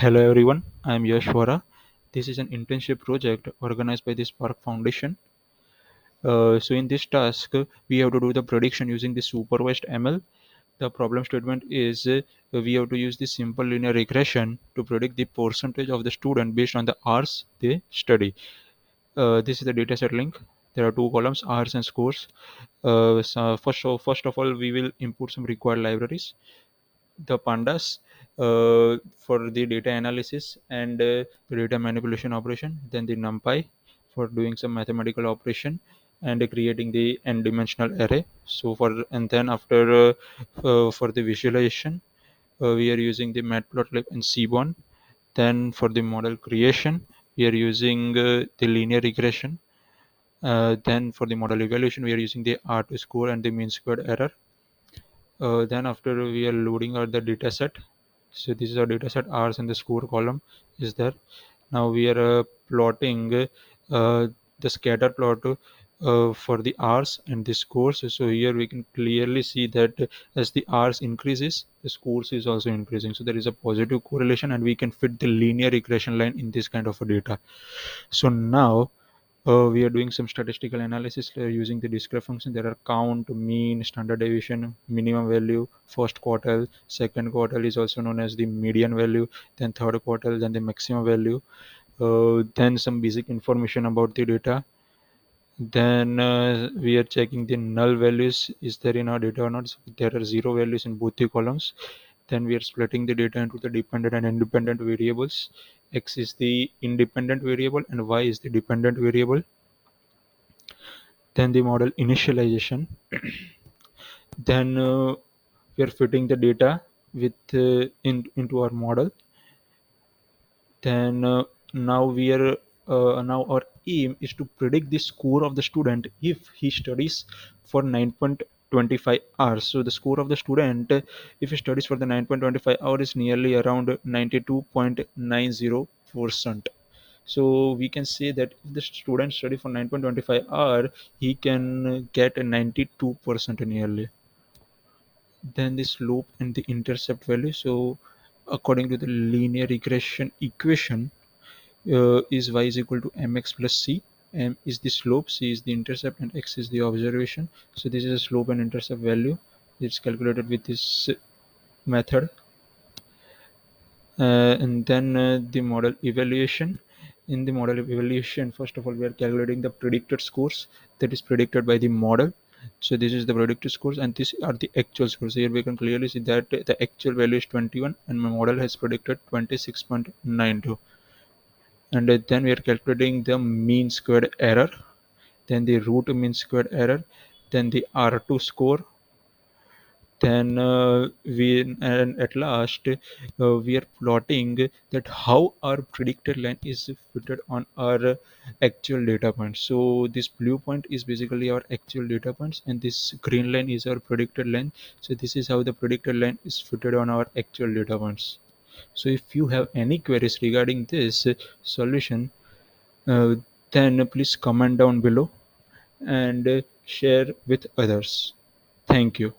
Hello everyone, I am yashcvora. This is an internship project organized by the Spark Foundation. So in this task, we have to do the prediction using the supervised ML. The problem statement is we have to use the simple linear regression to predict the percentage of the student based on the hours they study. This is the dataset link. There are two columns, hours and scores. First of all, we will input some required libraries, the Pandas for the data analysis and the data manipulation operation, then the Numpy for doing some mathematical operation and creating the n-dimensional array. So for and then after for the visualization, we are using the Matplotlib and Seaborn. Then for the model creation, we are using the linear regression. Then for the model evaluation, we are using the R2 score and the mean squared error. Then after we are loading out the data set. So this is our data set, hours and the score column is there. Now we are plotting the scatter plot for the hours and the scores. So here we can clearly see that as the hours increases, the scores is also increasing. So there is a positive correlation and we can fit the linear regression line in this kind of a data. So now we are doing some statistical analysis using the discrete function. There are count, mean, standard deviation, minimum value, first quartile, second quartile is also known as the median value, then third quartile, then the maximum value, then some basic information about the data. Then we are checking the null values, is there in our data or not. So there are zero values in both the columns. Then we are splitting the data into the dependent and independent variables. X is the independent variable and Y is the dependent variable. Then the model initialization. Then we are fitting the data with into our model. Then now our aim is to predict the score of the student if he studies for 9.25 hours. So the score of the student, if he studies for the 9.25 hours, is nearly around 92.90%. So we can say that if the student study for 9.25 hour, he can get a 92% nearly. Then the slope and the intercept value. So according to the linear regression equation, is y is equal to mx plus c. M is the slope, c is the intercept, and x is the observation. So this is a slope and intercept value. It's calculated with this method. And then the model evaluation. In the model evaluation, first of all, we are calculating the predicted scores that is predicted by the model. So this is the predicted scores and these are the actual scores. Here we can clearly see that the actual value is 21 and my model has predicted 26.92. And then we are calculating the mean squared error, then the root mean squared error, then the R2 score. Then and at last we are plotting that how our predicted line is fitted on our actual data points. So this blue point is basically our actual data points and this green line is our predicted line. So this is how the predicted line is fitted on our actual data points. So if you have any queries regarding this solution, uh, then please comment down below and share with others. Thank you.